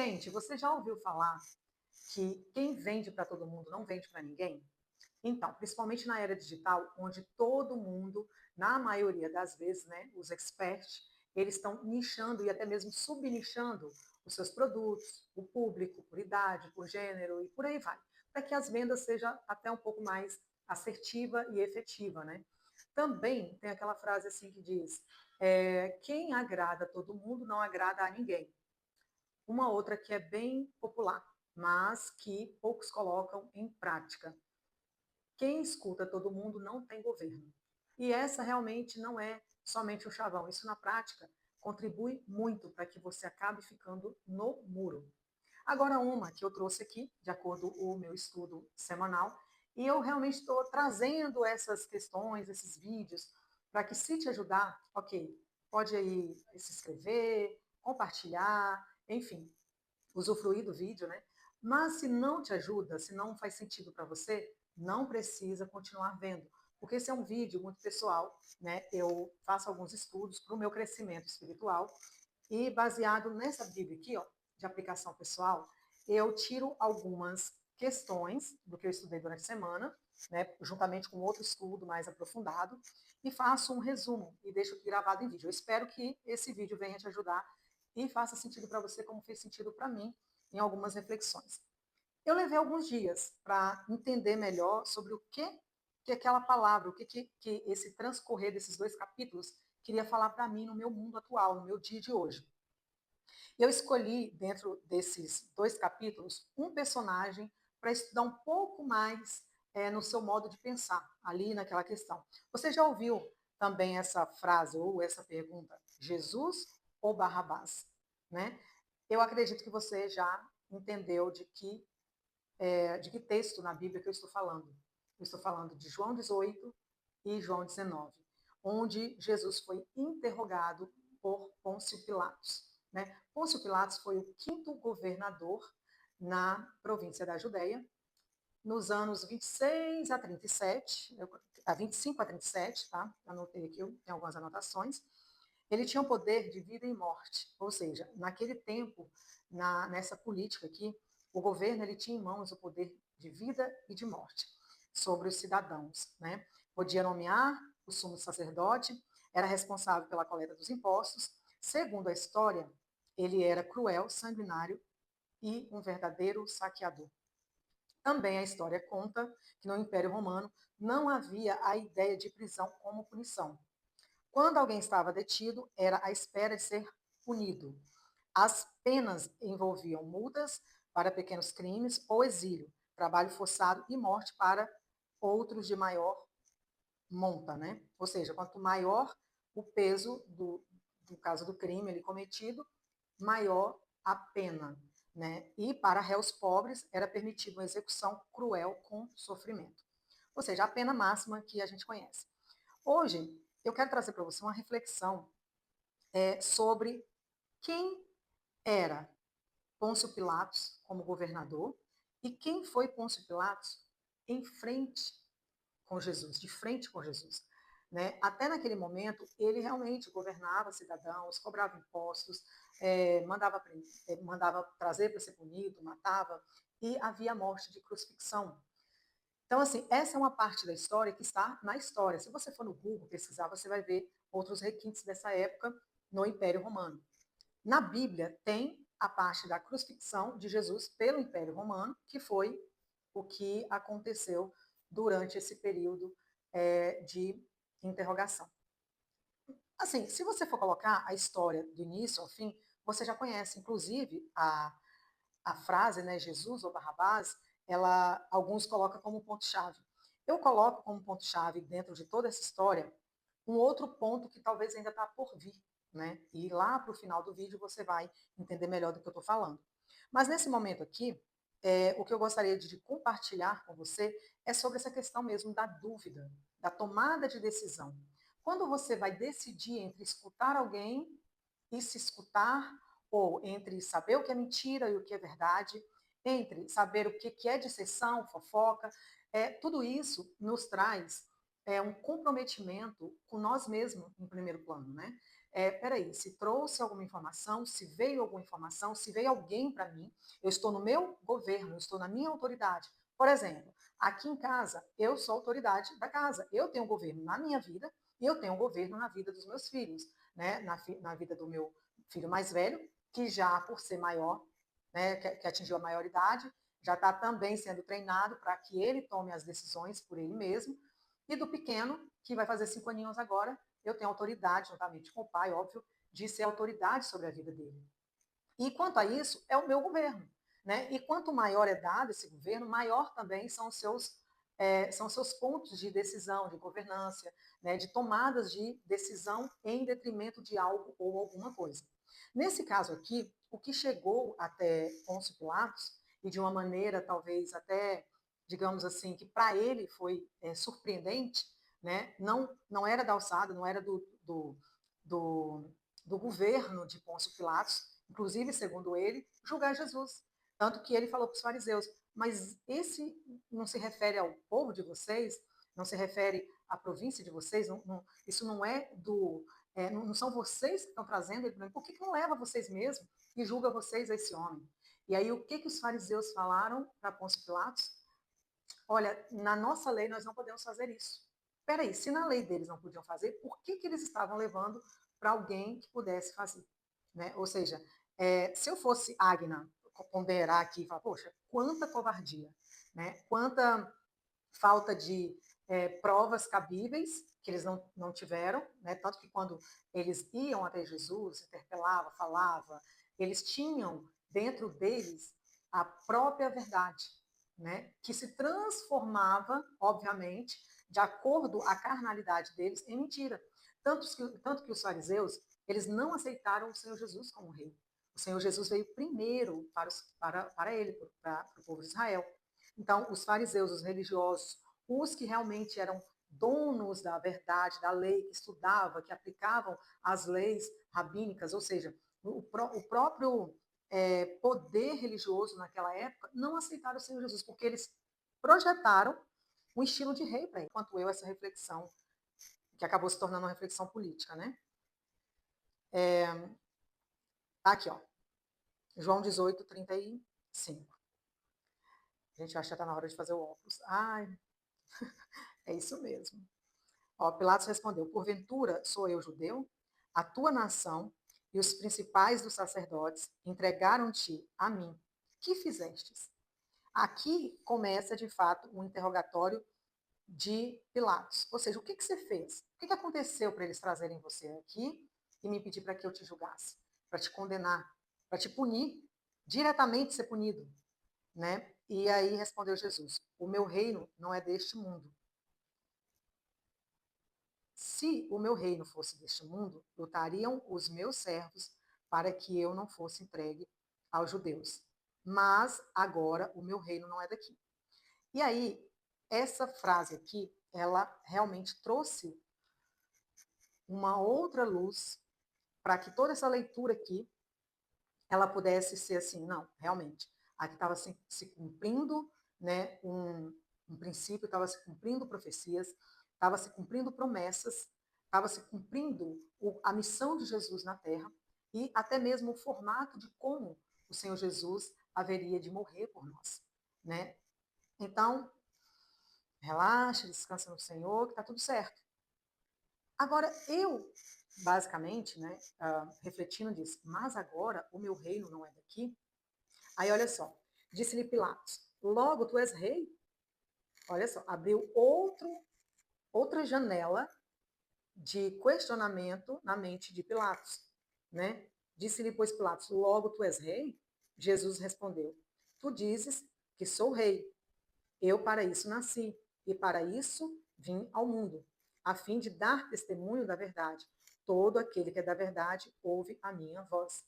Gente, você já ouviu falar que quem vende para todo mundo não vende para ninguém? Então, principalmente na era digital, onde todo mundo, na maioria das vezes, né, os experts, eles estão nichando e até mesmo subnichando os seus produtos, o público, por idade, por gênero e por aí vai, para que as vendas sejam até um pouco mais assertiva e efetiva, né? Também tem aquela frase assim que diz: quem agrada a todo mundo não agrada a ninguém. Uma outra que é bem popular, mas que poucos colocam em prática: quem escuta todo mundo não tem governo. E essa realmente não é somente um chavão, isso na prática contribui muito para que você acabe ficando no muro. Agora, uma que eu trouxe aqui, de acordo com o meu estudo semanal, e eu realmente estou trazendo essas questões, esses vídeos, para que, se te ajudar, ok, pode aí se inscrever, compartilhar, enfim, usufruir do vídeo, né? Mas se não te ajuda, se não faz sentido para você, não precisa continuar vendo, porque esse é um vídeo muito pessoal, né? Eu faço alguns estudos para o meu crescimento espiritual e baseado nessa Bíblia aqui, ó, de aplicação pessoal, eu tiro algumas questões do que eu estudei durante a semana, né, juntamente com outro estudo mais aprofundado, e faço um resumo e deixo aqui gravado em vídeo. Eu espero que esse vídeo venha te ajudar e faça sentido para você como fez sentido para mim em algumas reflexões. Eu levei alguns dias para entender melhor sobre o que aquela palavra, que esse transcorrer desses dois capítulos queria falar para mim no meu mundo atual, no meu dia de hoje. Eu escolhi, dentro desses dois capítulos, um personagem para estudar um pouco mais no seu modo de pensar, ali naquela questão. Você já ouviu também essa frase ou essa pergunta, Jesus ou Barrabás? Né? Eu acredito que você já entendeu de que texto na Bíblia que eu estou falando. Eu estou falando de João 18 e João 19, onde Jesus foi interrogado por Pôncio Pilatos. Né? Pôncio Pilatos foi o quinto governador na província da Judéia, nos anos 26 a 37, a 25 a 37, tá? Anotei aqui, tem algumas anotações. Ele tinha o poder de vida e morte, ou seja, naquele tempo, nessa política aqui, o governo ele tinha em mãos o poder de vida e de morte sobre os cidadãos, né? Podia nomear o sumo sacerdote, era responsável pela coleta dos impostos. Segundo a história, ele era cruel, sanguinário e um verdadeiro saqueador. Também a história conta que no Império Romano não havia a ideia de prisão como punição. Quando alguém estava detido, era à espera de ser punido. As penas envolviam multas para pequenos crimes ou exílio, trabalho forçado e morte para outros de maior monta, né? Ou seja, quanto maior o peso do caso do crime ali cometido, maior a pena, né? E para réus pobres era permitida uma execução cruel com sofrimento. Ou seja, a pena máxima que a gente conhece. Hoje, eu quero trazer para você uma reflexão sobre quem era Pôncio Pilatos como governador e quem foi Pôncio Pilatos em frente com Jesus, de frente com Jesus. Né? Até naquele momento, ele realmente governava cidadãos, cobrava impostos, mandava trazer para ser punido, matava, e havia a morte de crucifixão. Então, assim, essa é uma parte da história que está na história. Se você for no Google pesquisar, você vai ver outros requintes dessa época no Império Romano. Na Bíblia, tem a parte da crucifixão de Jesus pelo Império Romano, que foi o que aconteceu durante esse período de interrogação. Assim, se você for colocar a história do início ao fim, você já conhece, inclusive, a frase, né, Jesus ou Barrabás, alguns colocam como ponto-chave. Eu coloco como ponto-chave, dentro de toda essa história, um outro ponto que talvez ainda está por vir, né? E lá para o final do vídeo você vai entender melhor do que eu estou falando. Mas nesse momento aqui, o que eu gostaria de compartilhar com você é sobre essa questão mesmo da dúvida, da tomada de decisão. Quando você vai decidir entre escutar alguém e se escutar, ou entre saber o que é mentira e o que é verdade, entre saber o que é disseção, fofoca, tudo isso nos traz um comprometimento com nós mesmos em primeiro plano, né? peraí, se trouxe alguma informação, se veio alguma informação, se veio alguém para mim, eu estou no meu governo, eu estou na minha autoridade. Por exemplo, aqui em casa, eu sou autoridade da casa, eu tenho governo na minha vida e eu tenho governo na vida dos meus filhos, né? Na vida do meu filho mais velho, que já por ser maior, né, que atingiu a maioridade, já está também sendo treinado para que ele tome as decisões por ele mesmo, e do pequeno, que vai fazer 5 aninhos agora, eu tenho autoridade, juntamente com o pai, óbvio, de ser autoridade sobre a vida dele. E quanto a isso, é o meu governo. Né? E quanto maior é dado esse governo, maior também são os seus pontos de decisão, de governância, né? De tomadas de decisão em detrimento de algo ou alguma coisa. Nesse caso aqui, o que chegou até Pôncio Pilatos, e de uma maneira talvez até, digamos assim, que para ele foi surpreendente, né? Não era da alçada, não era do, do governo de Pôncio Pilatos, inclusive, segundo ele, julgar Jesus. Tanto que ele falou para os fariseus, mas esse não se refere ao povo de vocês, não se refere à província de vocês, isso não é não são vocês que estão trazendo ele para mim, por que não leva vocês mesmo e julga vocês a esse homem? E aí o que os fariseus falaram para Pôncio Pilatos? Olha, na nossa lei nós não podemos fazer isso. Peraí, se na lei deles não podiam fazer, por que eles estavam levando para alguém que pudesse fazer? Né? Ou seja, se eu fosse Agna, ponderar aqui e falar, poxa, quanta covardia, né? Quanta falta de provas cabíveis que eles não tiveram, né? Tanto que quando eles iam até Jesus, interpelava, falava, eles tinham dentro deles a própria verdade, né? Que se transformava, obviamente, de acordo à carnalidade deles, em mentira. Tanto que os fariseus, eles não aceitaram o Senhor Jesus como rei. O Senhor Jesus veio primeiro para ele, para o povo de Israel. Então, os fariseus, os religiosos, os que realmente eram donos da verdade, da lei, que estudavam, que aplicavam as leis rabínicas, ou seja, o próprio poder religioso naquela época, não aceitaram o Senhor Jesus, porque eles projetaram um estilo de rei para ele. Quanto eu, essa reflexão, que acabou se tornando uma reflexão política, né? Tá aqui, ó. João 18, 35. A gente acha que está na hora de fazer o óculos. Ai, é isso mesmo. Ó, Pilatos respondeu: porventura sou eu judeu? A tua nação e os principais dos sacerdotes entregaram-te a mim. Que fizestes? Aqui começa, de fato, um interrogatório de Pilatos. Ou seja, o que você fez? O que aconteceu para eles trazerem você aqui e me pedir para que eu te julgasse, para te condenar, para te punir, diretamente ser punido, né? E aí respondeu Jesus: o meu reino não é deste mundo. Se o meu reino fosse deste mundo, lutariam os meus servos para que eu não fosse entregue aos judeus. Mas agora o meu reino não é daqui. E aí, essa frase aqui, ela realmente trouxe uma outra luz para que toda essa leitura aqui, ela pudesse ser assim, não, realmente, aqui estava se cumprindo, né, um princípio, estava se cumprindo profecias, estava se cumprindo promessas, estava se cumprindo a missão de Jesus na Terra e até mesmo o formato de como o Senhor Jesus haveria de morrer por nós, né? Então, relaxa, descansa no Senhor, que está tudo certo. Agora, eu, basicamente, né, refletindo, disse, mas agora o meu reino não é daqui. Aí, olha só, disse-lhe Pilatos, logo tu és rei? Olha só, abriu outra janela de questionamento na mente de Pilatos, né? Disse-lhe, pois, Pilatos, logo tu és rei? Jesus respondeu, tu dizes que sou rei. Eu para isso nasci, e para isso vim ao mundo, a fim de dar testemunho da verdade. Todo aquele que é da verdade ouve a minha voz.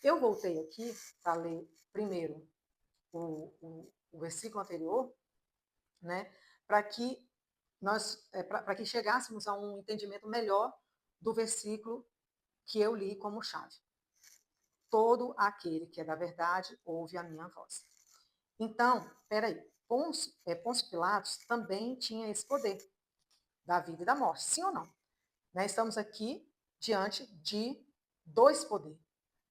Eu voltei aqui para ler primeiro o versículo anterior, né, para que para que chegássemos a um entendimento melhor do versículo que eu li como chave. Todo aquele que é da verdade ouve a minha voz. Então, peraí, Pôncio Pilatos também tinha esse poder da vida e da morte, sim ou não? Né? Estamos aqui diante de dois poderes.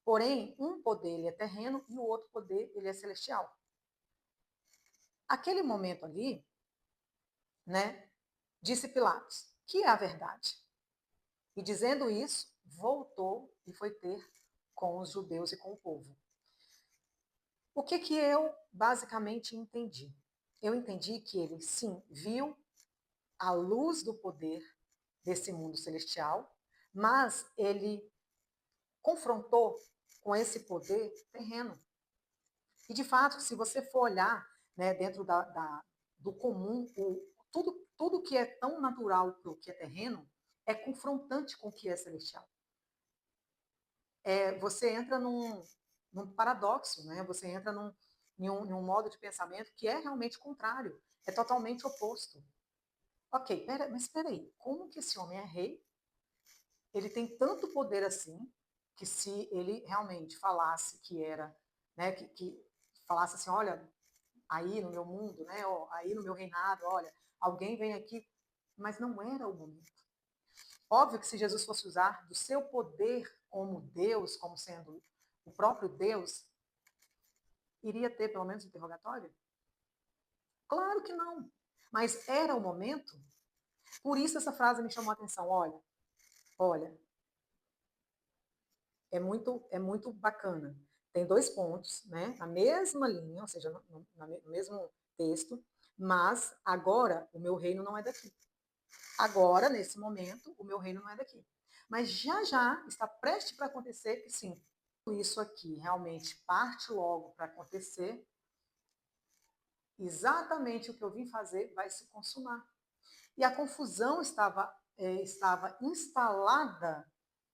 Porém, um poder ele é terreno e o outro poder ele é celestial. Aquele momento ali, né, disse Pilatos, que é a verdade. E dizendo isso, voltou e foi ter com os judeus e com o povo. O que eu basicamente entendi? Eu entendi que ele, sim, viu a luz do poder desse mundo celestial, mas ele confrontou com esse poder terreno. E, de fato, se você for olhar, né, dentro do comum, tudo que é tão natural para o que é terreno é confrontante com o que é celestial. Você entra num paradoxo, né? Você entra em um modo de pensamento que é realmente contrário, é totalmente oposto. Ok, mas espera aí, como que esse homem é rei? Ele tem tanto poder assim, que se ele realmente falasse que era, né, que falasse assim, olha, aí no meu mundo, né, ó, aí no meu reinado, olha, alguém vem aqui, mas não era o momento. Óbvio que se Jesus fosse usar do seu poder como Deus, como sendo o próprio Deus, iria ter pelo menos um interrogatório? Claro que não. Mas era o momento. Por isso essa frase me chamou a atenção. Olha, é muito bacana. Tem dois pontos, né? Na mesma linha, ou seja, no mesmo texto, mas agora o meu reino não é daqui. Agora, nesse momento, o meu reino não é daqui. Mas já já está prestes para acontecer que sim, isso aqui realmente parte logo para acontecer, exatamente o que eu vim fazer vai se consumar. E a confusão estava instalada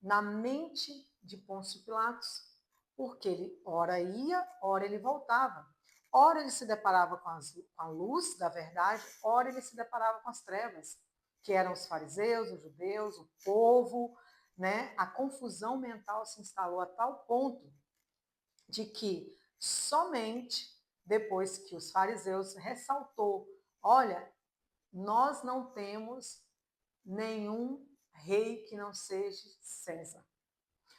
na mente de Pôncio Pilatos, porque ele ora ia, ora ele voltava. Ora ele se deparava com a luz da verdade, ora ele se deparava com as trevas, que eram os fariseus, os judeus, o povo, né? A confusão mental se instalou a tal ponto de que somente depois que os fariseus ressaltou, olha, nós não temos nenhum rei que não seja César.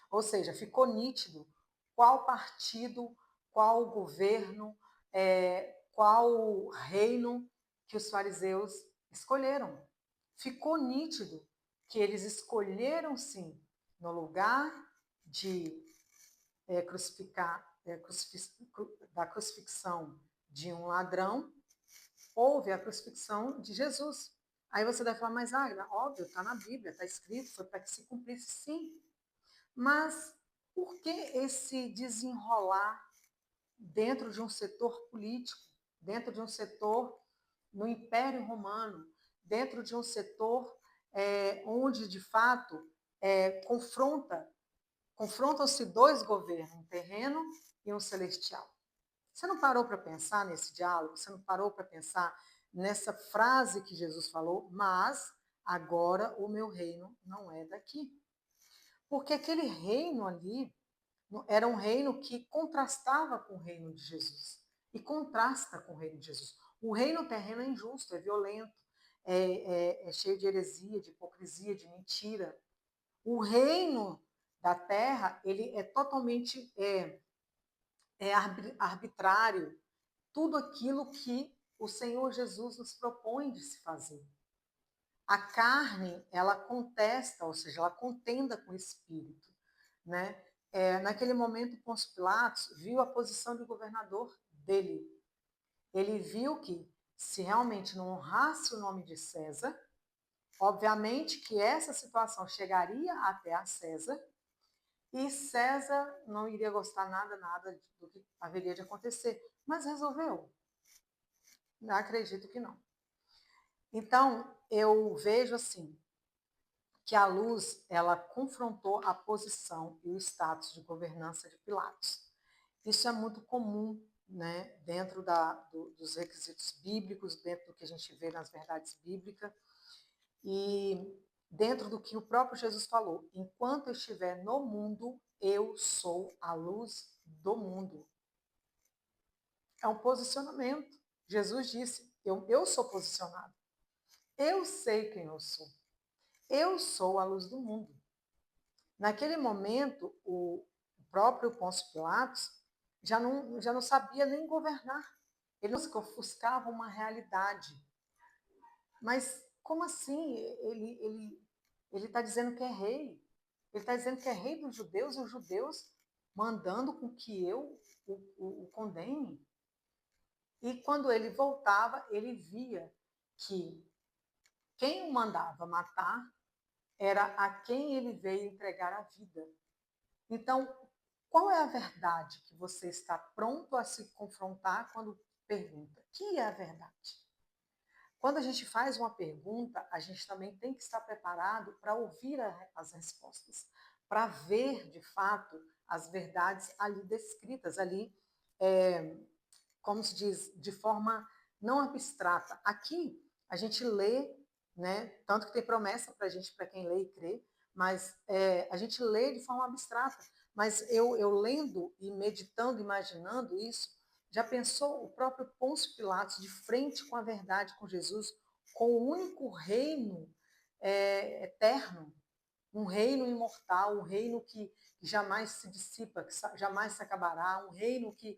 Ou seja, ficou nítido qual partido, qual governo, qual reino que os fariseus escolheram. Ficou nítido que eles escolheram, sim, no lugar de crucificar, da crucifixão de um ladrão, houve a crucifixão de Jesus. Aí você deve falar, mas Agna, óbvio, está na Bíblia, está escrito, foi para que se cumprisse, sim. Mas por que esse desenrolar dentro de um setor político, dentro de um setor no Império Romano, dentro de um setor onde, de fato, confrontam-se dois governos, um terreno e um celestial? Você não parou para pensar nesse diálogo? Você não parou para pensar nessa frase que Jesus falou? Mas agora o meu reino não é daqui. Porque aquele reino ali era um reino que contrastava com o reino de Jesus. E contrasta com o reino de Jesus. O reino terreno é injusto, é violento, é cheio de heresia, de hipocrisia, de mentira. O reino da terra, ele é totalmente arbitrário, tudo aquilo que o Senhor Jesus nos propõe de se fazer. A carne, ela contesta, ou seja, ela contenda com o espírito, né? Naquele momento, Pôncio Pilatos viu a posição de governador dele. Ele viu que, se realmente não honrasse o nome de César, obviamente que essa situação chegaria até a César, e César não iria gostar nada do que haveria de acontecer, mas resolveu. Não acredito que não. Então, eu vejo assim, que a luz, ela confrontou a posição e o status de governança de Pilatos. Isso é muito comum, né, dentro dos requisitos bíblicos, dentro do que a gente vê nas verdades bíblicas, e dentro do que o próprio Jesus falou, enquanto eu estiver no mundo, eu sou a luz do mundo. É um posicionamento. Jesus disse, eu sou posicionado. Eu sei quem eu sou. Eu sou a luz do mundo. Naquele momento, o próprio Pôncio Pilatos já não sabia nem governar. Ele ofuscava uma realidade. Mas como assim? Ele está dizendo que é rei. Ele está dizendo que é rei dos judeus e os judeus mandando com que eu o condene. E quando ele voltava, ele via que quem o mandava matar era a quem ele veio entregar a vida. Então, qual é a verdade que você está pronto a se confrontar quando pergunta? Que é a verdade? Quando a gente faz uma pergunta, a gente também tem que estar preparado para ouvir as respostas, para ver, de fato, as verdades ali descritas, ali, é, como se diz, de forma não abstrata. Aqui, a gente lê, né, tanto que tem promessa para a gente, para quem lê e crê, mas a gente lê de forma abstrata. Mas eu lendo e meditando, imaginando isso, já pensou o próprio Pôncio Pilatos de frente com a verdade, com Jesus, com o único reino eterno, um reino imortal, um reino que jamais se dissipa, que jamais se acabará, um reino que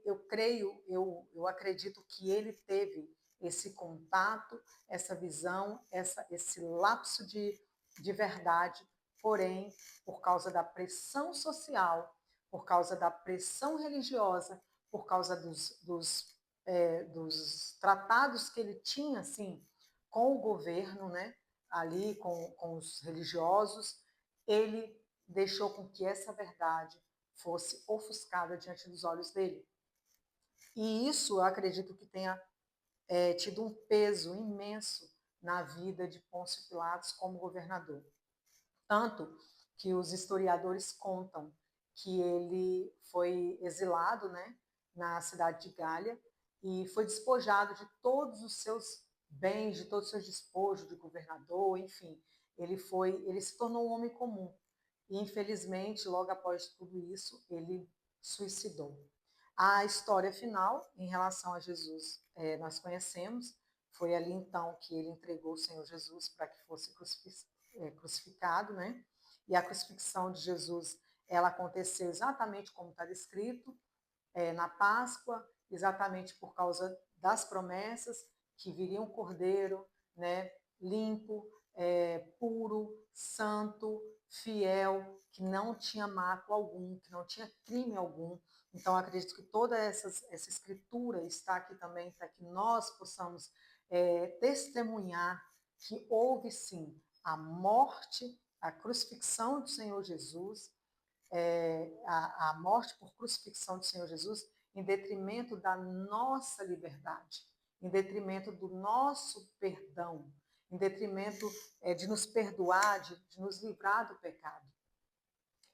eu creio, eu acredito que ele teve esse contato, essa visão, esse lapso de verdade, porém, por causa da pressão social, por causa da pressão religiosa, por causa dos tratados que ele tinha, assim, com o governo, né, ali com os religiosos, ele deixou com que essa verdade fosse ofuscada diante dos olhos dele. E isso eu acredito que tenha tido um peso imenso na vida de Pôncio Pilatos como governador. Tanto que os historiadores contam que ele foi exilado, né, na cidade de Gália e foi despojado de todos os seus bens, de todos os seus despojos de governador, enfim, ele se tornou um homem comum. E infelizmente, logo após tudo isso, ele suicidou. A história final em relação a Jesus, nós conhecemos, foi ali então que ele entregou o Senhor Jesus para que fosse crucificado, né? E a crucifixão de Jesus, ela aconteceu exatamente como está descrito, na Páscoa, exatamente por causa das promessas que viria um cordeiro, né, limpo, puro, santo, fiel, que não tinha mácula algum, que não tinha crime algum. Então, acredito que toda essa escritura está aqui também para que nós possamos testemunhar que houve sim a morte, a crucifixão do Senhor Jesus, a morte por crucifixão do Senhor Jesus em detrimento da nossa liberdade, em detrimento do nosso perdão, em detrimento de nos perdoar, de nos livrar do pecado.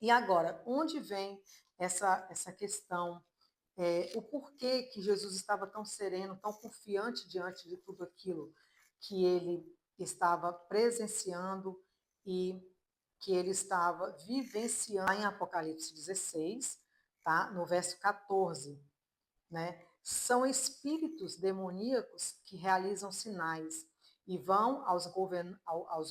E agora, onde vem essa questão, o porquê que Jesus estava tão sereno, tão confiante diante de tudo aquilo que ele estava presenciando e que ele estava vivenciando em Apocalipse 16, tá? No verso 14, né? São espíritos demoníacos que realizam sinais e vão aos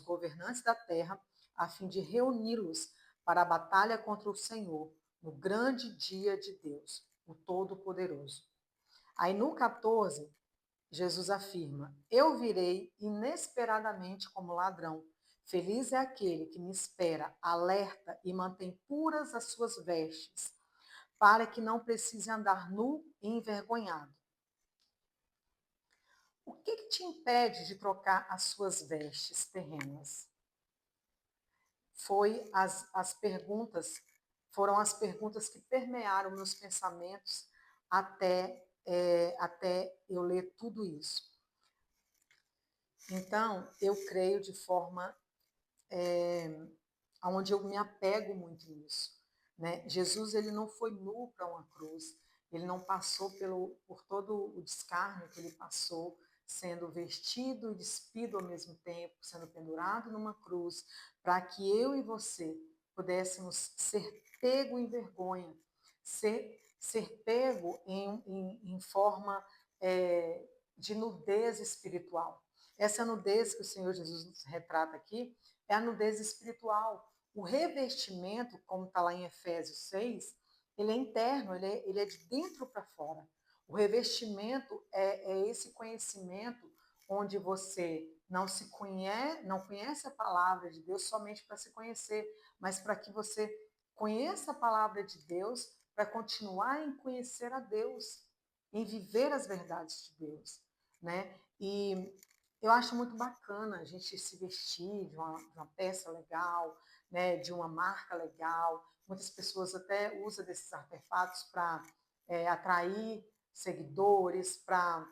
governantes da terra a fim de reuni-los para a batalha contra o Senhor, no grande dia de Deus, o Todo-Poderoso. Aí no 14, Jesus afirma: Eu virei inesperadamente como ladrão. Feliz é aquele que me espera, alerta e mantém puras as suas vestes, para que não precise andar nu e envergonhado. O que te impede de trocar as suas vestes terrenas? Foram as perguntas que permearam meus pensamentos até eu ler tudo isso. Então, eu creio de forma onde eu me apego muito nisso. Né? Jesus ele não foi nu para uma cruz, ele não passou por todo o descarne que ele passou, sendo vestido e despido ao mesmo tempo, sendo pendurado numa cruz, para que eu e você pudéssemos ser pego em vergonha, ser pego em forma de nudez espiritual. Essa nudez que o Senhor Jesus nos retrata aqui é a nudez espiritual, O revestimento, como está lá em Efésios 6, ele é interno, ele é de dentro para fora. O revestimento é esse conhecimento onde você não conhece a palavra de Deus somente para se conhecer, mas para que você conheça a palavra de Deus, para continuar em conhecer a Deus, em viver as verdades de Deus, né? E eu acho muito bacana a gente se vestir de uma peça legal, né, de uma marca legal. Muitas pessoas até usam desses artefatos para atrair seguidores, para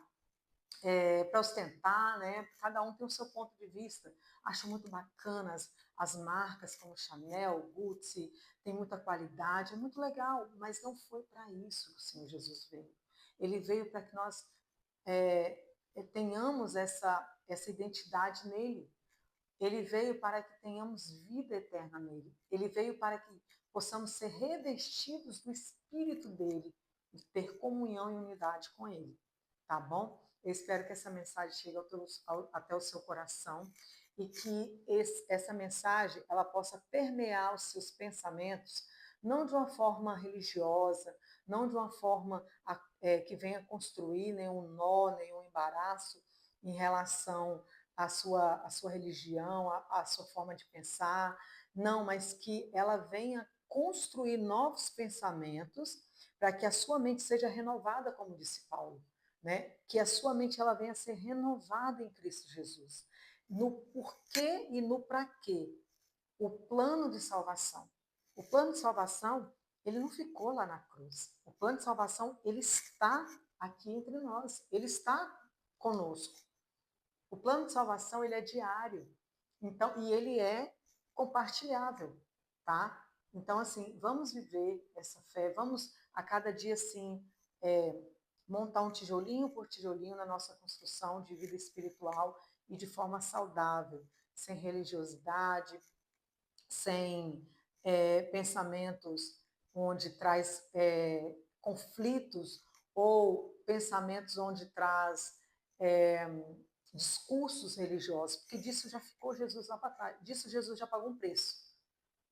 ostentar, né? Cada um tem o seu ponto de vista. Acho muito bacanas as marcas como Chanel, Gucci, tem muita qualidade, é muito legal, mas não foi para isso que o Senhor Jesus veio. Ele veio para que nós tenhamos essa identidade nele. Ele veio para que tenhamos vida eterna nele. Ele veio para que possamos ser revestidos do Espírito dele e ter comunhão e unidade com ele. Tá bom? Eu espero que essa mensagem chegue até o seu coração e que essa mensagem ela possa permear os seus pensamentos, não de uma forma religiosa, não de uma forma que venha construir nenhum nó, nenhum embaraço em relação à sua religião, à sua forma de pensar, não, mas que ela venha construir novos pensamentos para que a sua mente seja renovada, como disse Paulo. Né? Que a sua mente ela venha a ser renovada em Cristo Jesus. No porquê e no para quê. O plano de salvação. O plano de salvação, ele não ficou lá na cruz. O plano de salvação, ele está aqui entre nós. Ele está conosco. O plano de salvação, ele é diário. Então, e ele é compartilhável, tá? Então, assim, vamos viver essa fé, vamos a cada dia, assim, montar um tijolinho por tijolinho na nossa construção de vida espiritual e de forma saudável, sem religiosidade, sem pensamentos onde traz conflitos ou pensamentos onde traz discursos religiosos, porque disso já ficou Jesus lá para trás, disso Jesus já pagou um preço.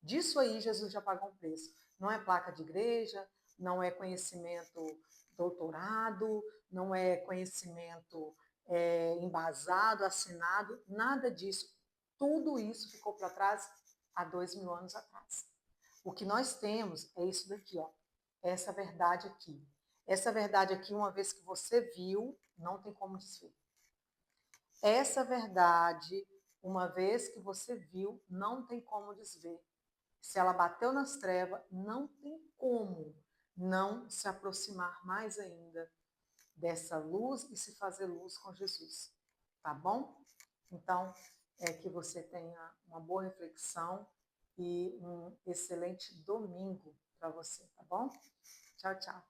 Disso aí Jesus já pagou um preço. Não é placa de igreja, não é conhecimento doutorado, não é conhecimento embasado, assinado, nada disso. Tudo isso ficou para trás há 2000 anos atrás. O que nós temos é isso daqui, ó, essa verdade aqui. Essa verdade aqui, uma vez que você viu, não tem como desver. Essa verdade, uma vez que você viu, não tem como desver. Se ela bateu nas trevas, não tem como não se aproximar mais ainda dessa luz e se fazer luz com Jesus. Tá bom? Então, que você tenha uma boa reflexão e um excelente domingo para você, tá bom? Tchau, tchau.